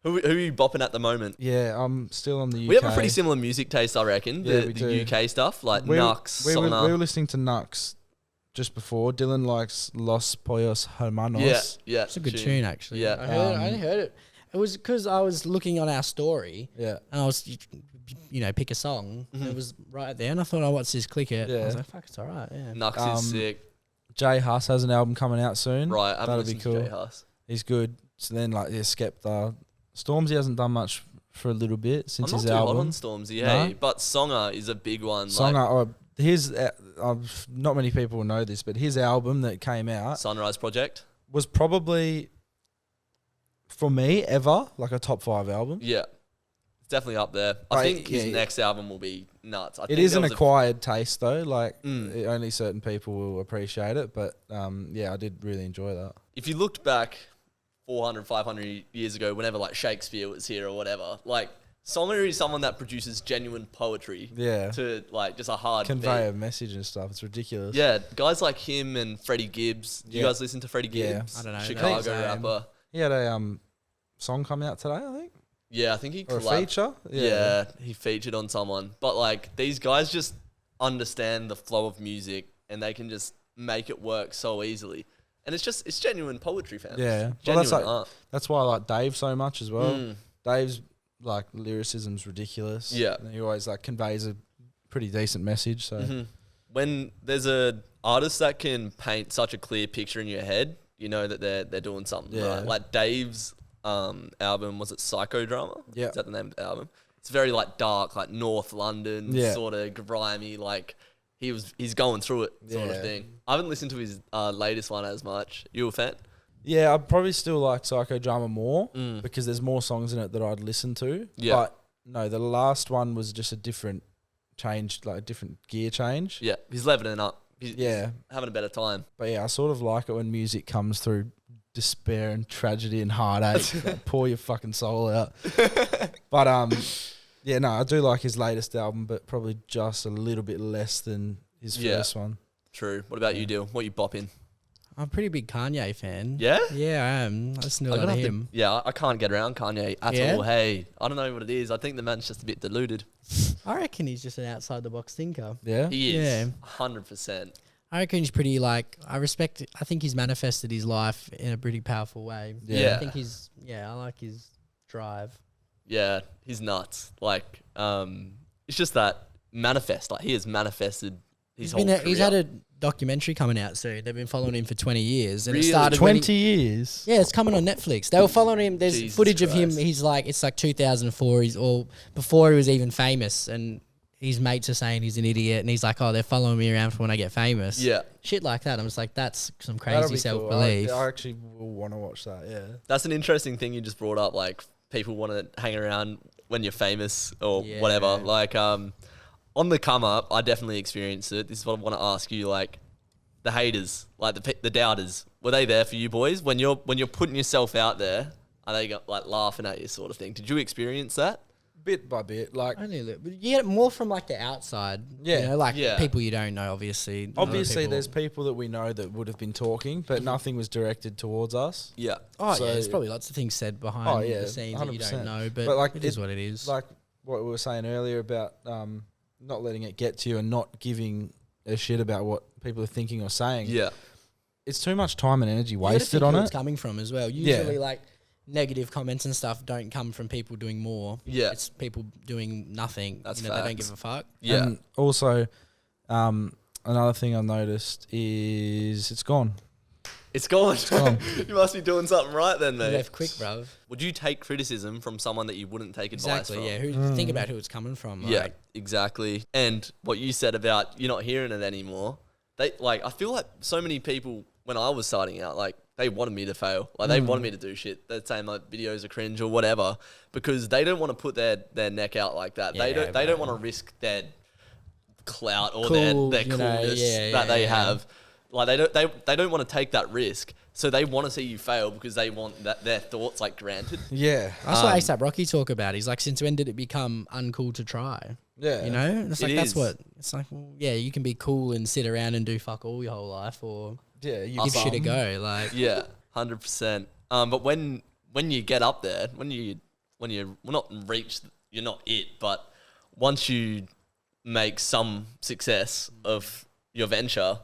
Who are you bopping at the moment? Yeah, I'm still on the UK. We have a pretty similar music taste, I reckon. Yeah, the we do. UK stuff, like We Nux, Sona. were listening to Nux just before. Dylan likes Los Pollos Hermanos. Yeah. It's a good tune, actually. Yeah. I heard it. It was because I was looking on our story. Yeah. And I was, pick a song. And it was right there. And I thought, oh, what's this? Click it. Yeah. I was like, fuck, it's all right. Yeah. Nux is sick. Jay Huss has an album coming out soon. Right, I haven't That'll be listened cool. to Jay Huss. He's good. So then, Skepta. Stormzy hasn't done much for a little bit since I'm not his too album. hot on Stormzy, No? hey, but Songer is a big one. Songer, not many people will know this, but his album that came out Sunrise Project. was probably, for me, ever like a top 5 album. Yeah, it's definitely up there. I think his next album will be nuts. It is an acquired taste though. Like Mm. only certain people will appreciate it. But I did really enjoy that. If you looked back 400, 500 years ago, whenever like Shakespeare was here or whatever, like Songer is someone that produces genuine poetry. Yeah. To like just a hard Convey beat. a message and stuff. It's ridiculous. Yeah, guys like him and Freddie Gibbs. Do you guys listen to Freddie Yeah. Gibbs? I don't know. Chicago So, rapper. He had a song coming out today, I think. Yeah, I think he Or a collabed. feature. Yeah, he featured on someone. But like these guys just understand the flow of music and they can just make it work so easily. And it's genuine poetry, fam. Yeah. Genuine Well, art. that's why I like Dave so much as well. Mm. Dave's like lyricism's ridiculous. Yeah. And he always like conveys a pretty decent message. So Mhm. When there's a artist that can paint such a clear picture in your head, you know that they're doing something Yeah. right. Like Dave's album, was it Psychodrama? Yeah. Is that the name of the album? It's very like dark, like North London, Yeah. sort of grimy, like he's going through it sort Yeah. of thing. I haven't listened to his latest one as much. You a fan? yeah, I'd probably still like Psychodrama more Mm. because there's more songs in it that I'd listen to. Yeah. But no, the last one was just a different change, like a different gear change. Yeah, he's leveling up. He's Yeah. having a better time. But yeah, I sort of like it when music comes through despair and tragedy and heartache. Like, pour your fucking soul out. But yeah, no, I do like his latest album, but probably just a little bit less than his Yeah. first one. True. What about you, Dill? What you bopping? I'm a pretty big Kanye fan. Yeah? Yeah, I am. I listen to a I'm lot gonna of have him. Yeah, I can't get around Kanye at Yeah? all. Hey, I don't know what it is. I think the man's just a bit deluded. I reckon he's just an outside the box thinker. Yeah. He is. Yeah. 100%. I reckon he's pretty I think he's manifested his life in a pretty powerful way. Yeah. I think I like his drive. Yeah, he's nuts. Like, it's just that manifest. Like, he has manifested his whole career. He's had a documentary coming out soon. They've been following him for 20 years. And Really? it started when 20 years. yeah, it's coming on Netflix. They were following him. There's Jesus footage of him. Christ. He's like, it's like 2004. He's all before he was even famous. And his mates are saying he's an idiot. And he's like, oh, they're following me around for when I get famous. Yeah. Shit like that. I'm just like, that's some That'll crazy be self-belief. cool. I actually will want to watch that, yeah. That's an interesting thing you just brought up. Like, people want to hang around when you're famous or Yeah. whatever. Like, on the come up, I definitely experienced it. This is what I want to ask you. Like, the haters, like the doubters, were they there for you boys when you're putting yourself out there? Are they like laughing at you, sort of thing? Did you experience that? Bit by bit, like Only a little, but you get it more from like the outside. Yeah. You know, like Yeah. people you don't know, obviously. obviously Other there's people- people that we know that would have been talking, but nothing was directed towards us. Yeah. Oh, so- yeah, there's probably lots of things said behind Oh, yeah, the scenes that you 100%. don't know, but, But, like, it is what it is. Like what we were saying earlier about not letting it get to you and not giving a shit about what people are thinking or saying. Yeah. It's too much time and energy You gotta wasted think on who it. it's coming from as well. Usually, like negative comments and stuff don't come from people doing more. Yeah. It's people doing nothing. That's They don't facts. give a fuck. Yeah. And also, another thing I've noticed is it's gone. It's gone. gone. You must be doing something right then, You mate. left quick, bruv. Would you take criticism from someone that you wouldn't take advice Exactly. from? Yeah. Who think about who it's coming from? Yeah, Like, exactly. And what you said about you're not hearing it anymore. They like, I feel like so many people when I was starting out, like they wanted me to fail. Like they wanted me to do shit. They'd say my videos are cringe or whatever because they don't want to put their neck out like that. Yeah, They don't bro. want to risk their clout or Cool, their you know, coolness yeah, that they yeah. have. Like they don't want to take that risk. So they want to see you fail because they want that their thoughts like granted. Yeah. that's what ASAP Rocky talk about. He's like, since when did it become uncool to try? Yeah. You know, it's like It that's is. what it's like. Well, yeah, you can be cool and sit around and do fuck all your whole life, or Yeah. You give shit a bum. go. Like, Yeah, 100%. But when you get up there, when you well, not reach, you're not it, but once you make some success of your venture,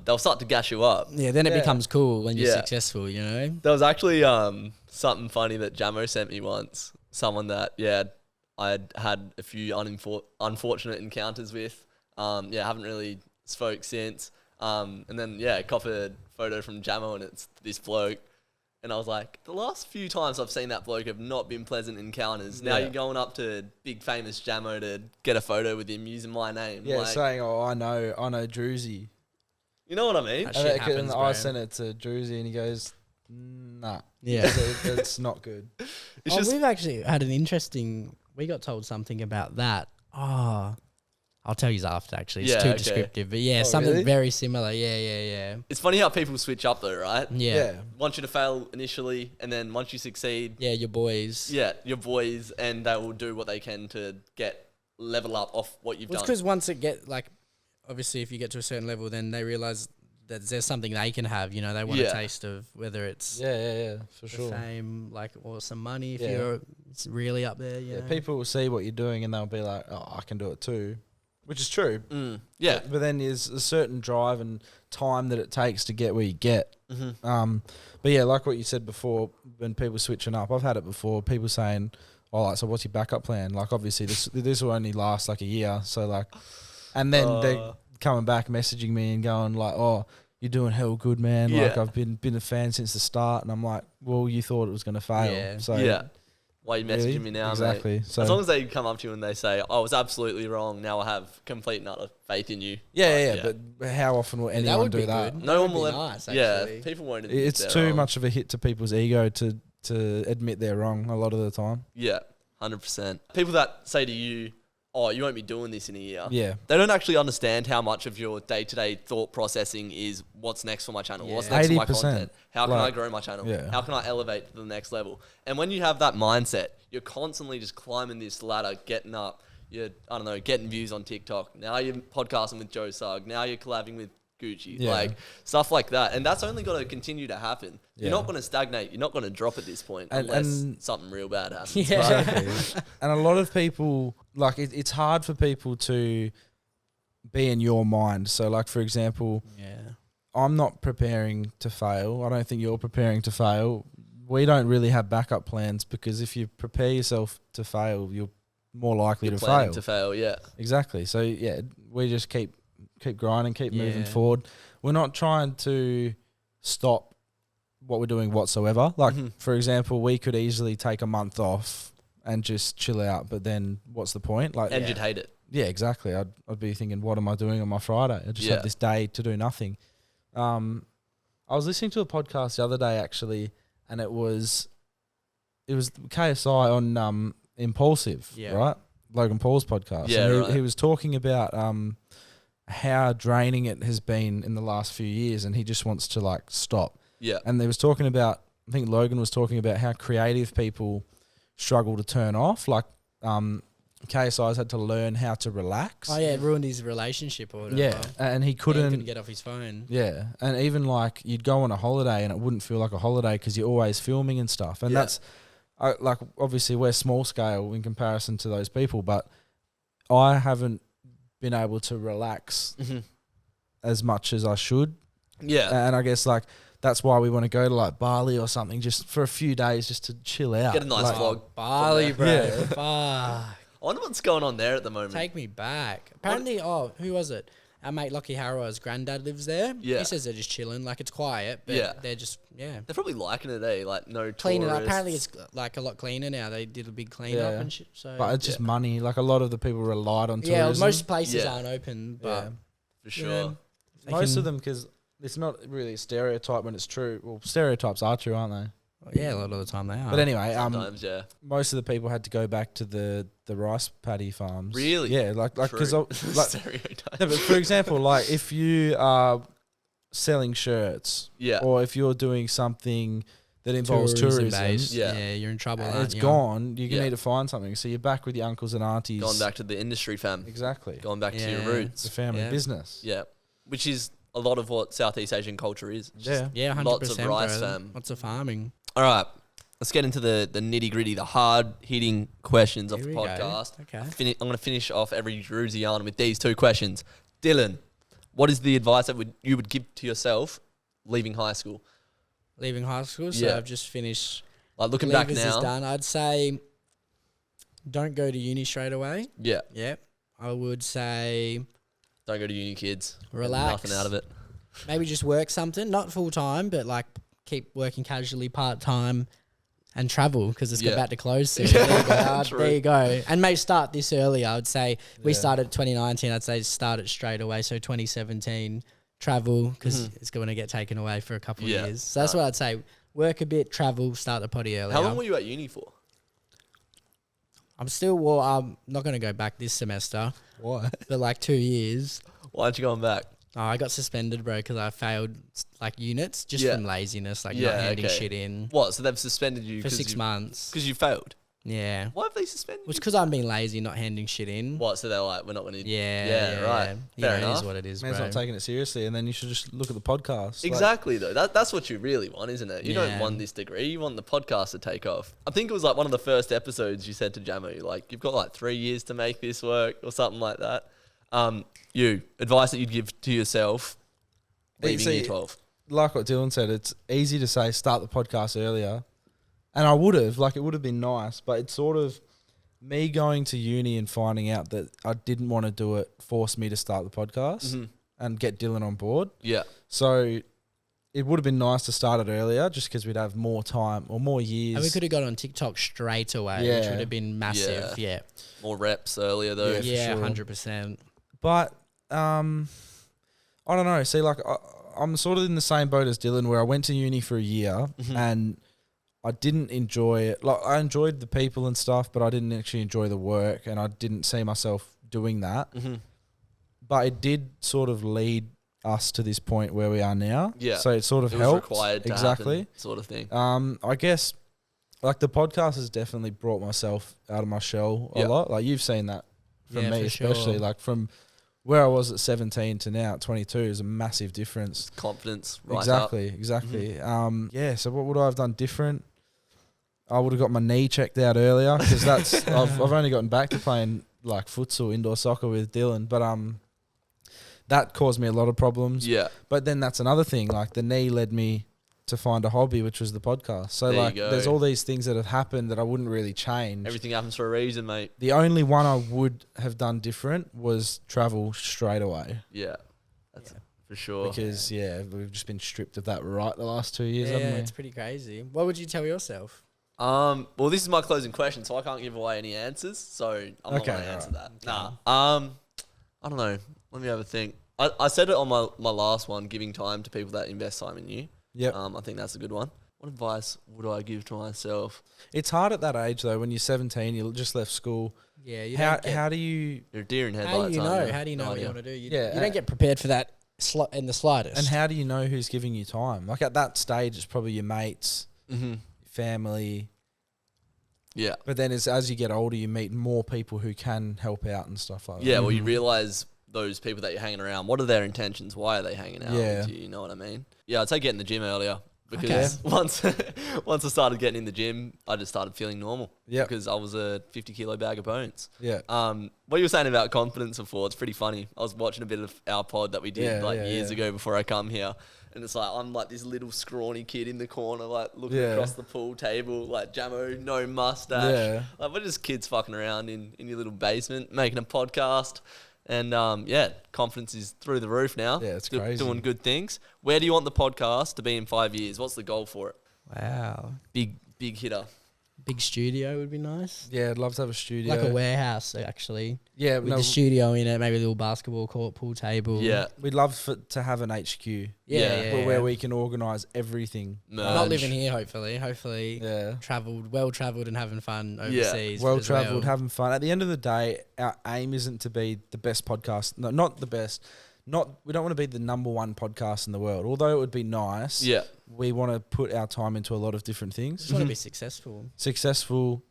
they'll start to gas you up. yeah, then it Yeah. becomes cool when you're Yeah. successful. You know, There was actually something funny that Jamo sent me once. Someone that I'd had a few unfortunate encounters with. Haven't really spoke since. And then cop a photo from Jamo and it's this bloke. And I was like, the last few times I've seen that bloke have not been pleasant encounters. Now Yeah. you're going up to big famous Jamo to get a photo with him using my name. Yeah, Like, saying, "Oh, I know Drewzy." you know what I mean? That And shit it- happens, and bro. I sent it to Drewzy, and he goes, "Nah, yeah. that's not good." It's just We've actually had an interesting. We got told something about that. Oh, I'll tell you after. Actually, it's Yeah, too okay. descriptive, but yeah, Oh, something really? very similar. Yeah. it's funny how people switch up though, right? Yeah. Want you to fail initially, and then once you succeed, Yeah, your boys. yeah, your boys, and they will do what they can to get level up off what you've Well, it's done. because once it get like, obviously, if you get to a certain level, then they realize that there's something they can have. You know, they want Yeah. a taste of whether it's Yeah, for the sure. fame, like, or some money if Yeah. you're it's really up there. You Yeah, know? people will see what you're doing, and they'll be like, "Oh, I can do it too," which is true. Yeah. But then there's a certain drive and time that it takes to get where you get. But yeah, like what you said before, when people switching up, I've had it before. People saying, "Oh, like, so what's your backup plan?" Like, obviously, this will only last like a year. So like, and then they're coming back, messaging me and going like, "Oh, you're doing hell good, man. Like, Yeah. I've been a fan since the start." And I'm like, "Well, you thought it was going to fail." Yeah. So Yeah. Why are you messaging really? me now, Exactly. mate? So As long as they come up to you and they say, I was absolutely wrong, now I have complete and utter faith in you. yeah. But how often will that anyone would do be that? good. No That one would will be ever. nice, Yeah, actually. people won't admit It's they're too wrong. much of a hit to people's ego to admit they're wrong a lot of the time. Yeah, 100%. People that say to you, oh, you won't be doing this in a year. Yeah. They don't actually understand how much of your day-to-day thought processing is what's next for my channel, what's Yeah. next for my 80%. content, how can I Like, grow my channel, yeah. how can I elevate to the next level. And when you have that mindset, you're constantly just climbing this ladder, getting up, you're, getting views on TikTok. Now you're podcasting with Joe Sugg. Now you're collabing with Gucci. Yeah. Like, stuff like that. And that's only got to continue to happen. Yeah. You're not going to stagnate. You're not going to drop at this point And- unless and- something real bad happens. Yeah. Exactly. And a lot of people, like, it's hard for people to be in your mind. So, like, for example, Yeah. I'm not preparing to fail. I don't think you're preparing to fail. We don't really have backup plans because if you prepare yourself to fail, you're more likely You're to planning fail. to fail, yeah. Exactly. So, yeah, we just keep keep grinding, keep moving Yeah. forward. We're not trying to stop what we're doing whatsoever. Like, for example, we could easily take a month off and just chill out, but then what's the point? Like, And you'd hate it. yeah, exactly. I'd be thinking, what am I doing on my Friday? I just have this day to do nothing. I was listening to a podcast the other day actually, and it was KSI on Impulsive, right? Logan Paul's podcast. Yeah, and he was talking about how draining it has been in the last few years, and he just wants to like stop. Yeah. And they was talking about, I think Logan was talking about how creative people struggle to turn off. Like KSI's had to learn how to relax. Oh yeah, it ruined his relationship or whatever. Yeah, and he He couldn't couldn't get off his phone. Yeah, and even like you'd go on a holiday and it wouldn't feel like a holiday because you're always filming and stuff. And that's like obviously we're small scale in comparison to those people, but I haven't been able to relax as much as I should. Yeah. And I guess like that's why we want to go to like Bali or something just for a few days just to chill out. Get a nice like, vlog. Bali, bro. Yeah. Fuck. I wonder what's going on there at the moment. Take me back. Apparently, who was it? Our mate Lockie Harrow's granddad lives there. Yeah. He says they're just chilling, like it's quiet, but they're just, They're probably liking it, eh? Like no cleaning up. tourists. Apparently, it's like a lot cleaner now. They did a big clean up and shit. So But it's just money. Like a lot of the people relied on tourism. most places aren't open, but for sure. know, Most of them, because it's not really a stereotype when it's true. Well, stereotypes are true, aren't they? yeah, a lot of the time they are. But anyway, Sometimes, most of the people had to go back to the rice paddy farms. Really? Yeah, like because True. like Stereotype. no, but for example, like if you are selling shirts, or if you're doing something that involves tourism, based, yeah. you're in trouble. and aren't it's you? gone, you need to find something. So you're back with your uncles and aunties. Going back to the industry, fam. Exactly. Going back to your Yeah. roots. It's a family business. Yeah. Which is a lot of what Southeast Asian culture is. Yeah. Yeah, 100%. Lots of rice, bro. fam. Lots of farming. All right. Let's get into the nitty gritty, the hard hitting questions of Here the we go. podcast. Okay. I'm going to finish off every Drewzy Yarn with these two questions. Dylan, what is the advice that you would give to yourself leaving high school? Leaving high school, so I've just finished. Like looking back Leavers now. is done. I'd say don't go to uni straight away. Yeah. Yeah. I would say Don't go to uni, kids. Get relax. nothing out of it. Maybe just work something, not full time, but like keep working casually part time and travel because it's about to close soon. There you go. And maybe start this early. I would say we started 2019. I'd say start it straight away. So 2017 travel because it's going to get taken away for a couple of years. So that's what I'd say. Work a bit, travel, start the potty early. How long were you at uni for? I'm not going to go back this semester. Why? But like 2 years. Why aren't you going back? Oh, I got suspended, bro, because I failed like units just from laziness, like not handing shit in What? So they've suspended you for 6 months. because you failed. Yeah. Why have they suspended It's you? because I'm being lazy, not handing shit in. What? So they're like, we're not going to. Yeah, right. You Fair know, it enough. is what it is, Man's bro. not taking it seriously, and then you should just look at the podcast. Exactly, though. That's what you really want, isn't it? You don't Yeah. want this degree. You want the podcast to take off. I think it was like one of the first episodes you said to Jamo, like, you've got like 3 years to make this work or something like that. Advice that you'd give to yourself leaving year 12. Like what Dylan said, it's easy to say start the podcast earlier. And I would have, like it would have been nice, but it's sort of me going to uni and finding out that I didn't want to do it forced me to start the podcast and get Dylan on board. Yeah. So it would have been nice to start it earlier just because we'd have more time or more years. And we could have got on TikTok straight away, which would have been massive. Yeah. More reps earlier, though. Yeah, sure. 100%. But I don't know. See, like I'm sort of in the same boat as Dylan, where I went to uni for a year and I didn't enjoy it. Like I enjoyed the people and stuff, but I didn't actually enjoy the work, and I didn't see myself doing that. But it did sort of lead us to this point where we are now. Yeah. So it sort of It was helped. required to exactly happen, sort of thing. I guess like the podcast has definitely brought myself out of my shell a lot. Like you've seen that from me, for especially sure. like from where I was at 17 to now at 22 is a massive difference. Confidence, right Exactly. So what would I have done different? I would have got my knee checked out earlier because that's I've only gotten back to playing like futsal, indoor soccer with Dylan, but that caused me a lot of problems. Yeah. But then that's another thing. Like the knee led me to find a hobby, which was the podcast. So There you like, go. there's all these things that have happened that I wouldn't really change. Everything happens for a reason, mate. The only one I would have done different was travel straight away. Yeah. That's for sure. Because we've just been stripped of that right the last 2 years, Yeah, haven't we? it's pretty crazy. What would you tell yourself? Well, this is my closing question, so I can't give away any answers. So I'm not going to answer that. Nah. I don't know. Let me have a think. I said it on my last one, giving time to people that invest time in you. Yep. I think that's a good one. What advice would I give to myself? It's hard at that age though. When you're 17, you just left school. Yeah, you How do you You're a deer in how do headlights. you know? aren't you? How do you know No what you idea. want to do? You Yeah, don't get prepared for that in the slightest. and how do you know who's giving you time? Like at that stage, it's probably your mates, family. Yeah. But then as you get older, you meet more people who can help out and stuff like that. Yeah, well, you realise those people that you're hanging around, what are their intentions? Why are they hanging out Yeah. with you? You know what I mean? Yeah, I'd say get in the gym earlier. Because once I started getting in the gym, I just started feeling normal. Yeah. Because I was a 50-kilo bag of bones. Yeah. What you were saying about confidence before, it's pretty funny. I was watching a bit of our pod that we did years ago before I come here. And it's like, I'm like this little scrawny kid in the corner, like looking across the pool table, like Jamo, no mustache. Yeah. Like we're just kids fucking around in your little basement, making a podcast. And confidence is through the roof now. Yeah, it's crazy. Doing good things. Where do you want the podcast to be in 5 years? What's the goal for it? Wow. Big hitter. Big studio would be nice. Yeah, I'd love to have a studio. Like a warehouse, actually. Yeah, With the studio in it, maybe a little basketball court, pool table. Yeah. we'd love to have an HQ. Yeah. Where we can organise everything. Not Merge. living here, hopefully. Hopefully, Yeah. well travelled and having fun overseas. Well as travelled, well. having fun. At the end of the day, our aim isn't to be the best podcast. No, not the best. We don't want to be the number one podcast in the world. Although it would be nice. Yeah. We want to put our time into a lot of different things. Just want to be successful. Successful.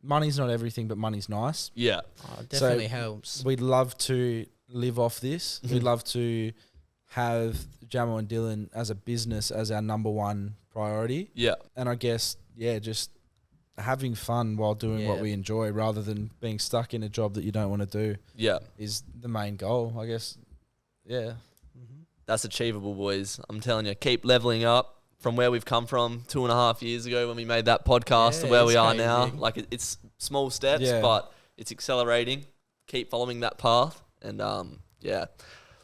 Money's not everything, but money's nice. Yeah. Oh, it definitely helps. We'd love to live off this. We'd love to have Jamo and Dylan as a business as our number one priority. Yeah. And I guess, just having fun while doing what we enjoy rather than being stuck in a job that you don't want to do Yeah. is the main goal, I guess. Yeah. That's achievable, boys. I'm telling you, keep leveling up from where we've come from 2.5 years ago when we made that podcast to Yeah, where we it's are crazy. now. Like it's small steps, but it's accelerating. Keep following that path, and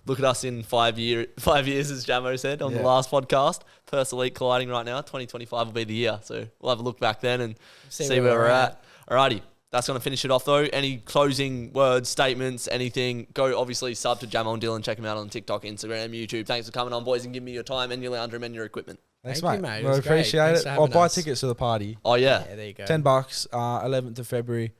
look at us in 5 years, as Jamo said on the last podcast. Perth Elite colliding right now. 2025 will be the year, so we'll have a look back then and see where we're at. Alrighty. That's going to finish it off, though. Any closing words, statements, anything? Go, obviously, sub to Jamo and Dylan. Check them out on TikTok, Instagram, YouTube. Thanks for coming on, boys, and giving me your time and your lounge room and your equipment. Thanks, Thank you, mate. mate. It We was great. appreciate Thanks it. for I'll having buy us. tickets to the party. Oh, yeah. Yeah, there you go. $10, 11th of February.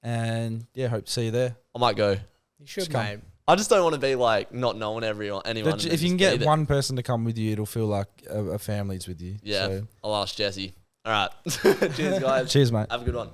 And, hope to see you there. I might go. You should, come. mate. I just don't want to be, like, not knowing anyone. But if you can get one person to come with you, it'll feel like a family's with you. Yeah, So. I'll ask Jesse. All right. Cheers, guys. Cheers, mate. Have a good one.